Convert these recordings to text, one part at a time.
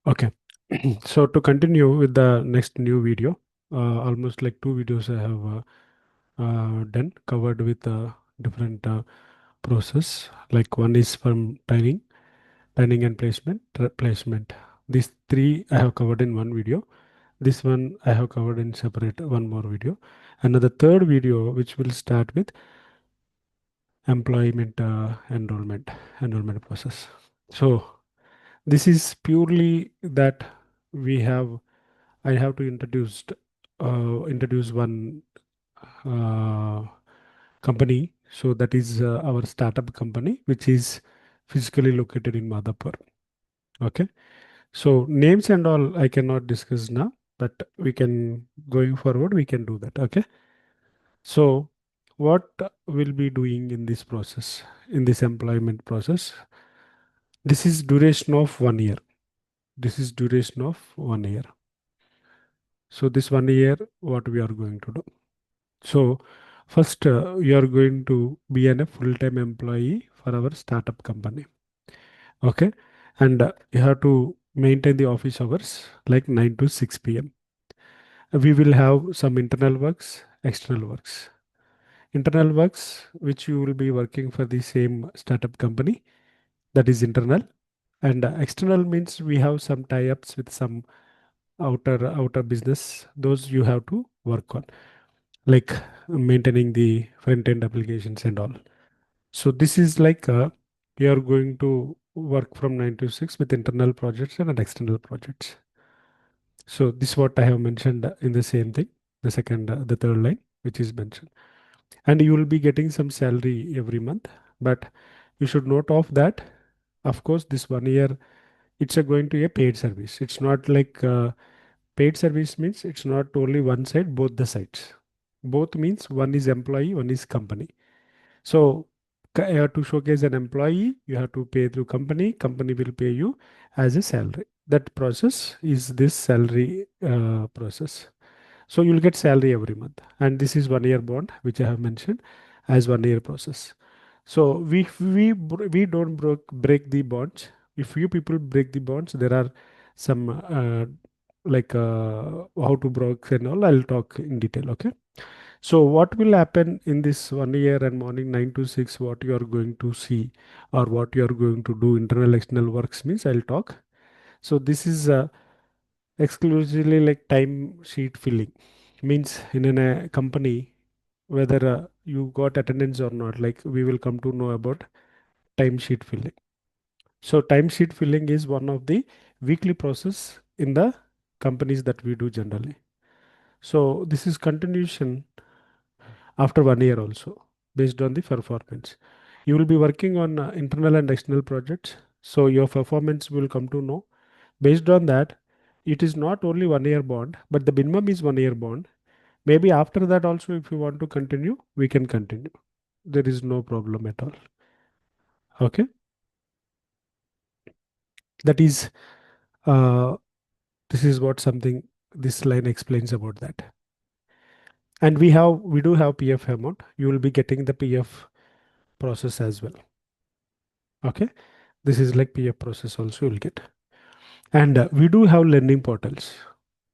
Okay. So to continue with the next new video, almost like two videos I have done covered with different process. Like one is from training and placement. These three I have covered in one video. This one I have covered in separate one more video. Another third video which will start with employment enrollment process. So this is purely that we have I have to introduce one uh, company. So that is our startup company, which is physically located in Madhapur. Okay. So names and all I cannot discuss now, but we can going forward we can do that. Okay. So what we'll be doing in this process, in this employment process, this is duration of 1 year. This is duration of 1 year. So this 1 year, what we are going to do. So first, you are going to be a full-time employee for our startup company. Okay, and you have to maintain the office hours like 9 to 6 p.m. We will have some internal works, external works. Internal works, which you will be working for the same startup company, that is internal. And external means we have some tie-ups with some outer business. Those you have to work on, like maintaining the front end applications and all. So this is like you are going to work from 9 to 6 with internal projects and external projects. So this is what I have mentioned in the same thing, the third line, which is mentioned. And you will be getting some salary every month, but you should note of that. Of course, this 1 year, it's going to a paid service. It's not like paid service means it's not only one side, both the sides. Both means one is employee, one is company. So you have to showcase an employee, you have to pay through company, company will pay you as a salary. That process is this salary process. So you'll get salary every month. And this is 1 year bond, which I have mentioned as 1 year process. So we don't break the bonds. If you people break the bonds, there are some like how to break and all. I'll talk in detail. Okay. So what will happen in this 1 year and morning 9 to 6, what you are going to see or what you are going to do internal external works means I'll talk. So this is exclusively like time sheet filling means in a company whether you got attendance or not, like we will come to know about time sheet filling. So time sheet filling is one of the weekly process in the companies that we do generally. So this is continuation after 1 year also based on the performance. You will be working on internal and external projects. So your performance will come to know. Based on that, it is not only 1 year bond, but the minimum is 1 year bond. Maybe after that also, if you want to continue, we can continue. There is no problem at all. Okay. That is, uh, this is what something this line explains about that. And we do have PF amount. You will be getting the PF process as well. Okay. This is like PF process also you'll get. And we do have learning portals.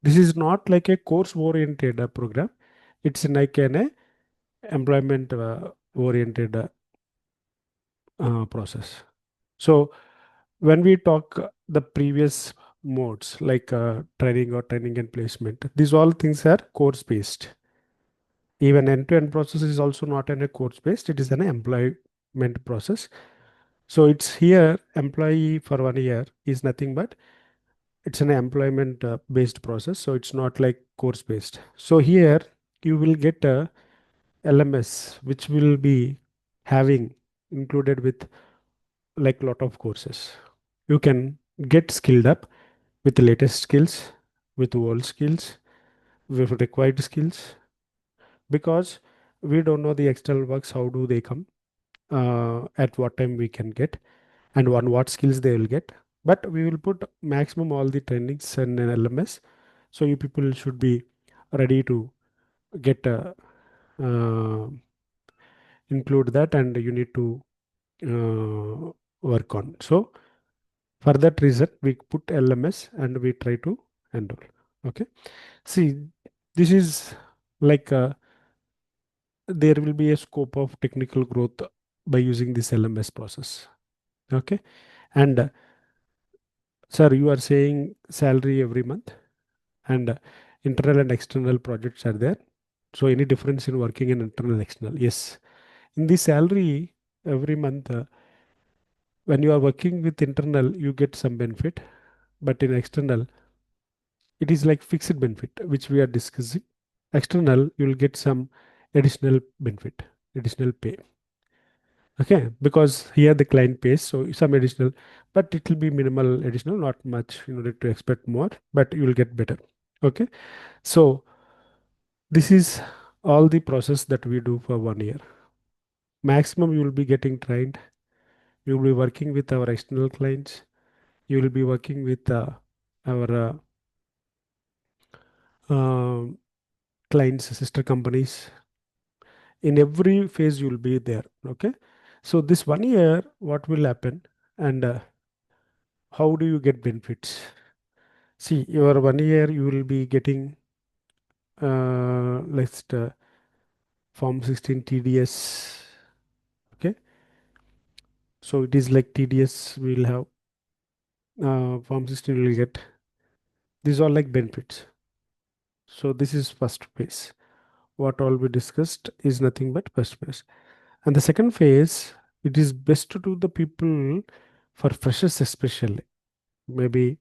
This is not like a course oriented program. It's like an employment oriented process. So when we talk the previous modes like training or training and placement, these all things are course based. Even end-to-end process is also not in a course based. It is an employment process. So it's here employee for 1 year is nothing but it's an employment based process. So it's not like course based. So here you will get a LMS which will be having included with like lot of courses. You can get skilled up with the latest skills, with old skills, with required skills, because we don't know the external works, how do they come, at what time we can get, and on what skills they will get. But we will put maximum all the trainings in an LMS. So you people should be ready to get uh, include that and you need to work on. So For that reason, we put LMS and we try to enroll. Okay. See, this is like there will be a scope of technical growth by using this LMS process. Okay. And sir, you are saying salary every month and internal and external projects are there. So any difference in working in internal and external? Yes. In the salary every month, when you are working with internal, you get some benefit, but in external, it is like fixed benefit, which we are discussing. External, you will get some additional benefit, additional pay. Okay, because here the client pays, so some additional, but it will be minimal additional, not much. You know, to expect more, but you will get better. Okay, so this is all the process that we do for 1 year. Maximum you will be getting trained. You will be working with our external clients. You will be working with our um clients, sister companies. In every phase, you will be there. Okay, so this 1 year, what will happen, and how do you get benefits? See, your 1 year, you will be getting let's Form 16 TDS. Okay, so it is like TDS. We'll have Form 16. Will get these are like benefits. So this is first phase. What all we discussed is nothing but first phase. And the second phase, it is best to do the people for freshers especially. Maybe,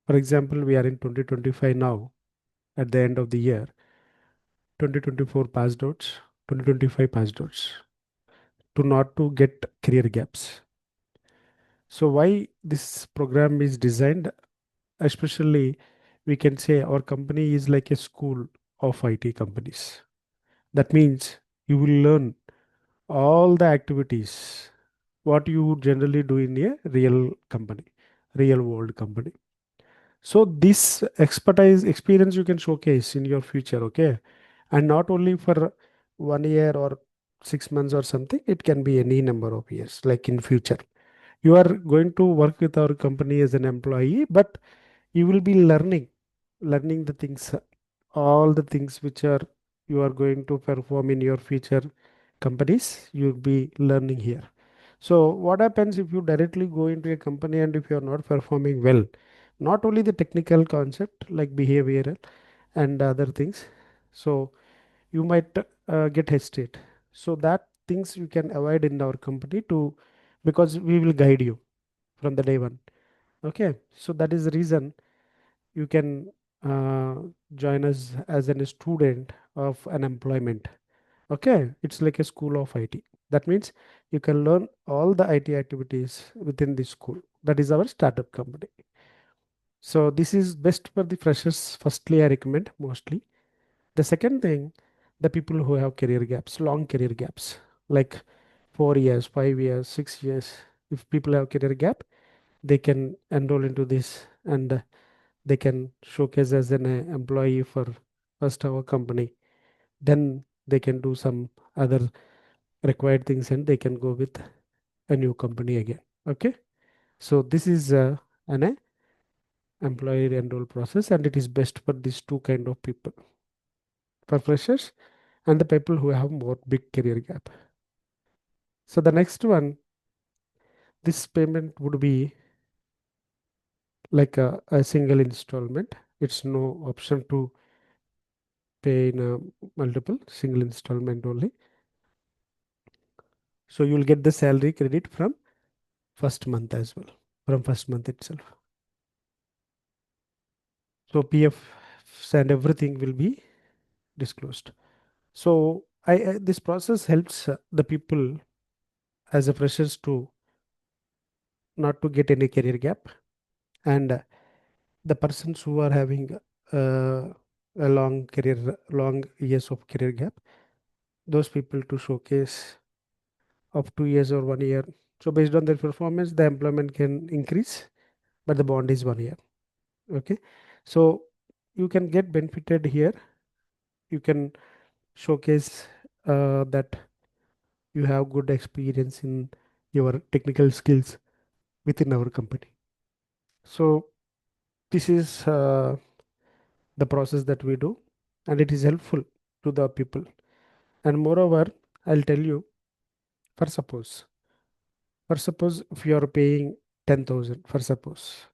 for example, we are in 2025 now, at the end of the year, 2024 passed outs, 2025 passed outs, to not to get career gaps. So why this program is designed, especially we can say our company is like a school of IT companies. That means you will learn all the activities what you would generally do in a real company, real world company. So this expertise experience you can showcase in your future. Okay, and not only for 1 year or 6 months or something, it can be any number of years, like in future you are going to work with our company as an employee, but you will be learning the things, all the things which are you are going to perform in your future companies, you'll be learning here. So what happens if you directly go into a company and if you are not performing well, not only the technical concept like behavioral and other things, so you might get hesitate. So that things you can avoid in our company to, because we will guide you from the day one. Okay, so that is the reason you can uh, join us as a student of an employment. Okay, it's like a school of IT. That means you can learn all the IT activities within the school. That is our startup company. So this is best for the freshers. Firstly, I recommend mostly. The second thing, the people who have career gaps, long career gaps, like 4 years, 5 years, 6 years. If people have career gap, they can enroll into this and they can showcase as an employee for first our company. Then they can do some other required things and they can go with a new company again. Okay, so this is an employee enroll process, and it is best for these two kind of people, for freshers and the people who have more big career gap. So the next one, this payment would be like a single installment. It's no option to pay in a multiple, single installment only. So you will get the salary credit from first month as well, from first month itself. So PF and everything will be disclosed. So this process helps the people as a freshers to not to get any career gap, and the persons who are having uh, a long years of career gap, those people to showcase of 2 years or 1 year. So based on their performance, the employment can increase, but the bond is 1 year. Okay, so you can get benefited here. You can showcase that you have good experience in your technical skills within our company. So this is the process that we do, and it is helpful to the people. And moreover, I'll tell you, for suppose, if you are paying 10,000, for suppose,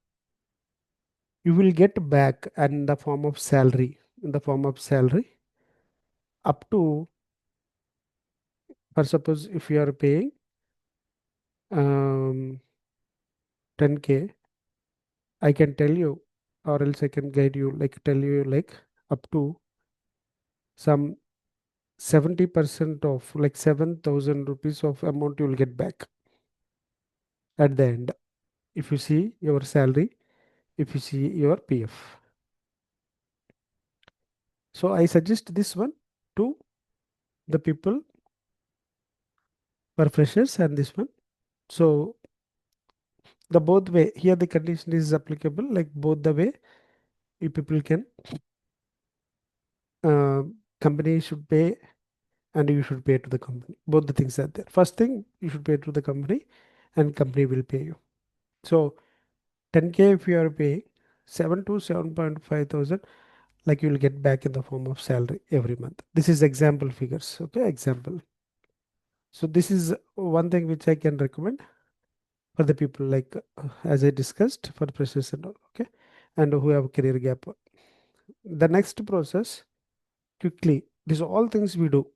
you will get back in the form of salary, up to, for suppose, if you are paying 10K, I can tell you, or else I can guide you, like tell you, like up to some 70% of like 7,000 rupees of amount you will get back at the end. If you see your salary, if you see your PF. So I suggest this one to the people for freshers and this one. So the both way here the condition is applicable, like both the way you people can, uh, company should pay and you should pay to the company. Both the things are there. First thing, you should pay to the company and company will pay you. So 10K if you are paying, 7 to 7.5 thousand, like you will get back in the form of salary every month. This is example figures. Okay, example. So this is one thing which I can recommend for the people, like as I discussed, for freshers and all. Okay, and who have career gap. The next process, quickly, these all things we do.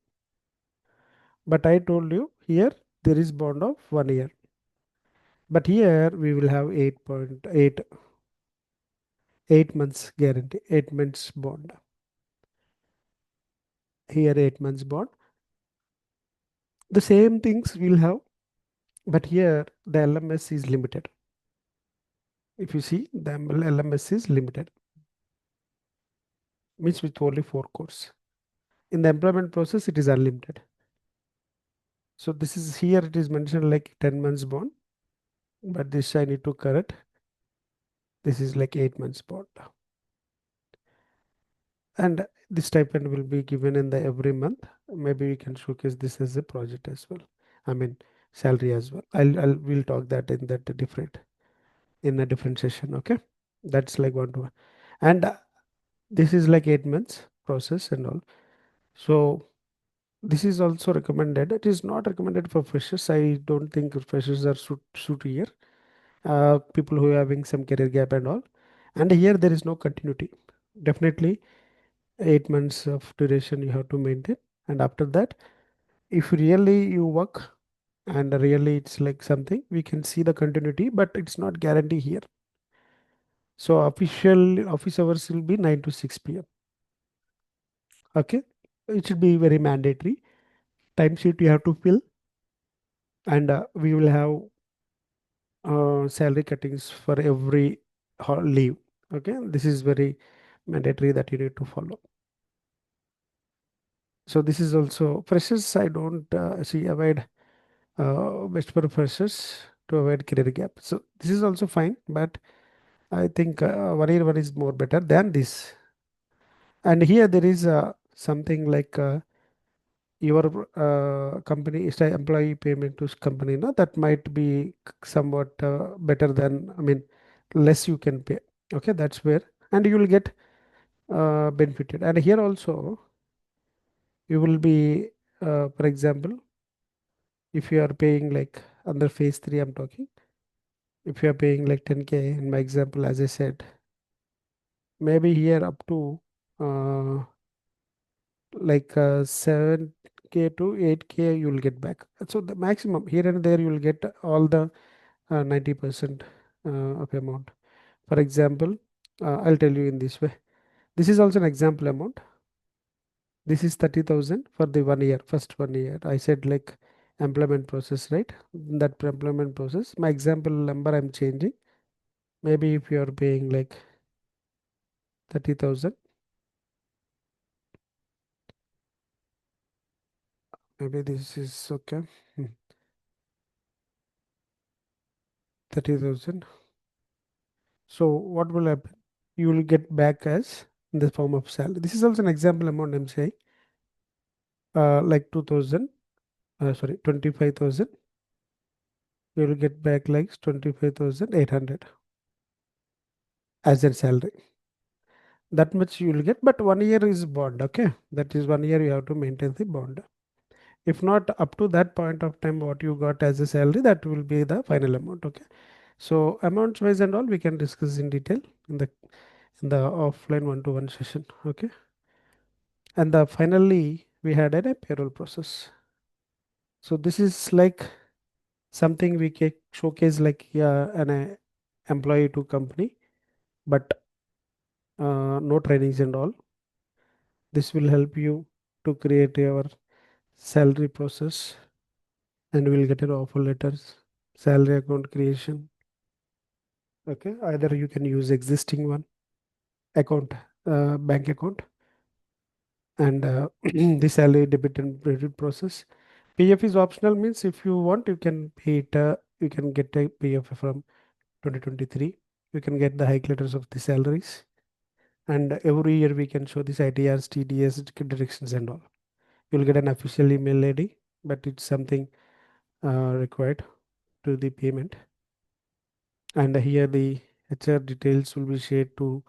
But I told you here there is bond of 1 year. But here we will have 8.8, 8 months guarantee, 8 months bond. Here 8 months bond. The same things we'll have, but here the LMS is limited. If you see, the LMS is limited, means with only 4 cores. In the employment process, it is unlimited. So this is here it is mentioned like 10 months bond, but this I need to correct. This is like 8 months bond. And this stipend will be given in the every month. Maybe we can showcase this as a project as well. I mean salary as well. We'll talk that in that different, in a different session. Okay, that's like one to one. And this is like 8 months process and all. So this is also recommended. It is not recommended for freshers. I don't think freshers are suit here. People who are having some career gap and all. And here there is no continuity. Definitely 8 months of duration you have to maintain. And after that, if really you work and really it's like something, we can see the continuity, but it's not guarantee here. So official office hours will be 9 to 6 p.m. Okay. It should be very mandatory. Timesheet you have to fill, and we will have salary cuttings for every leave. Okay, this is very mandatory that you need to follow. So this is also freshers. I don't see avoid best for freshers to avoid career gap. So this is also fine, but I think 1 year one is more better than this. And here there is something like your company is the employee payment to company, no, that might be somewhat better than, I mean less you can pay. Okay, that's where, and you will get benefited. And here also you will be, for example, if you are paying like under phase 3 I'm talking, if you are paying like 10K in my example, as I said, maybe here up to uh, like 7K to 8K you will get back. So the maximum here and there you will get all the 90% of amount. For example, I'll tell you in this way. This is also an example amount. This is 30,000 for the 1 year, first 1 year. I said like employment process, right? That employment process. My example number I'm changing. Maybe if you are paying like 30,000, maybe this is okay. 30,000. So what will happen? You will get back as in the form of salary. This is also an example amount I'm saying. Like 2,000, sorry, 25,000 you will get back like 25,800 as a salary. That much you will get, but 1 year is bond. Okay, that is 1 year you have to maintain the bond. If not up to that point of time, what you got as a salary, that will be the final amount. Okay, so amounts wise and all we can discuss in detail in the offline one-to-one session. Okay, and finally we had a payroll process. So this is like something we can showcase like, yeah, employee to company, but no trainings and all. This will help you to create your salary process, and we'll get your offer letters, salary account creation. Okay, either you can use existing one account, bank account, and the salary debit and credit process. PF is optional, means if you want, you can pay it. You can get a PF from 2023. You can get the high letters of the salaries, and every year we can show this ITRs, TDS, directions, and all. You'll get an official email ID, but it's something required to the payment. And here the HR details will be shared to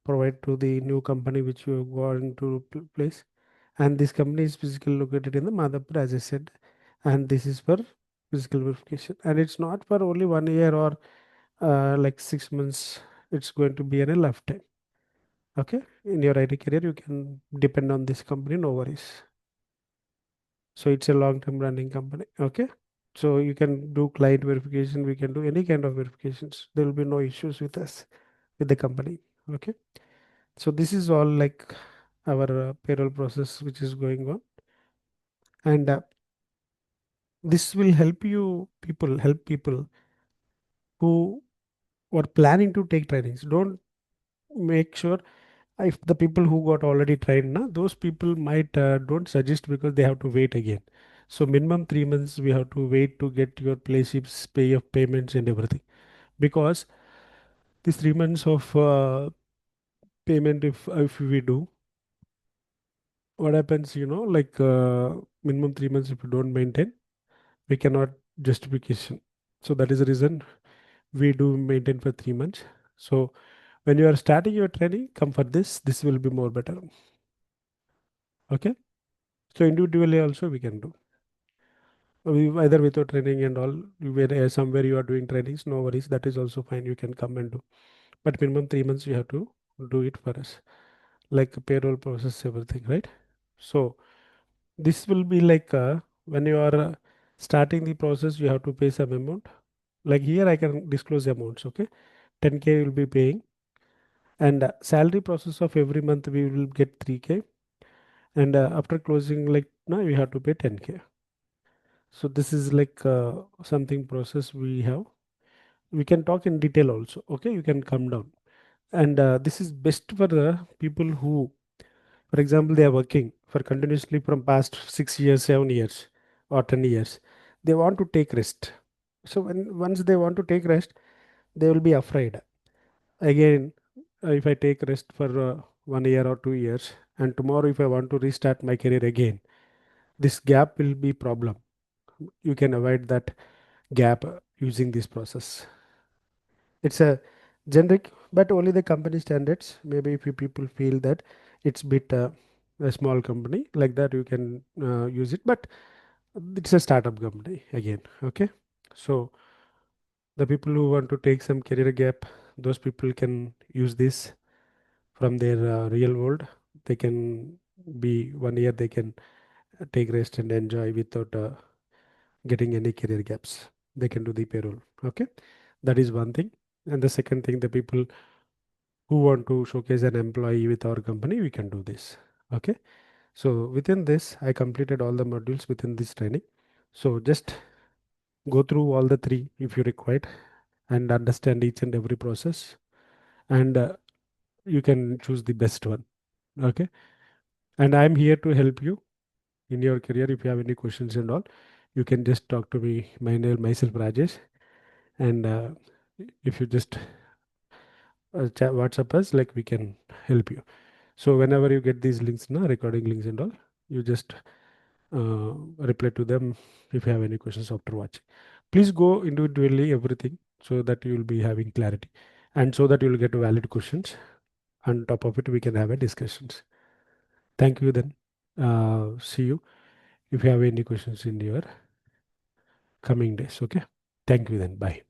provide to the new company which you have gone into place. And this company is physically located in the Madhapur, as I said, and this is for physical verification. And it's not for only 1 year or like 6 months. It's going to be in a lifetime. Okay, in your IT career, you can depend on this company, no worries. So it's a long-term running company. Okay. So you can do client verification. We can do any kind of verifications. There will be no issues with us, with the company. Okay. So this is all like our payroll process which is going on, and this will help people who are planning to take trainings. Don't make sure if the people who got already trained, na, those people might don't suggest because they have to wait again. So minimum 3 months we have to wait to get your playships, pay of payments and everything, because these 3 months of payment, if we do, what happens, like minimum 3 months if you don't maintain, we cannot justification. So that is the reason we do maintain for 3 months. So when you are starting your training, come for this will be more better. Okay, so individually also we can do. Either without training and all, where somewhere you are doing trainings, no worries, that is also fine, you can come and do. But minimum 3 months you have to do it for us, like payroll process, everything, right? So this will be like when you are starting the process, you have to pay some amount. Like here I can disclose amounts. Okay, 10K will be paying, and salary process of every month we will get 3K, and after closing, like now you have to pay 10K. So this is like something process we have. We can talk in detail also. Okay, you can come down, and this is best for the people who, for example, they are working for continuously from past 6 years, 7 years, or 10 years. They want to take rest. So when once they want to take rest, they will be afraid again. If I take rest for 1 year or 2 years, and tomorrow if I want to restart my career again, this gap will be problem. You can avoid that gap using this process. It's a generic, but only the company standards. Maybe if you people feel that it's bit a small company like that, you can use it. But it's a startup company again. Okay, so the people who want to take some career gap, those people can use this from their real world. They can be 1 year. They can take rest and enjoy without getting any career gaps. They can do the payroll. Okay, that is one thing. And the second thing, the people who want to showcase an employee with our company, we can do this. Okay, so within this I completed all the modules within this training. So just go through all the three if you required, and understand each and every process, and you can choose the best one. Okay, and I'm here to help you in your career. If you have any questions and all, you can just talk to me. My name myself Rajesh, and if you just chat WhatsApp us, like we can help you. So whenever you get these links, na, recording links and all, you just reply to them if you have any questions after watching. Please go individually everything so that you will be having clarity and so that you will get valid questions. On top of it, we can have a discussions. Thank you then. See you if you have any questions in your coming days. Okay. Thank you then. Bye.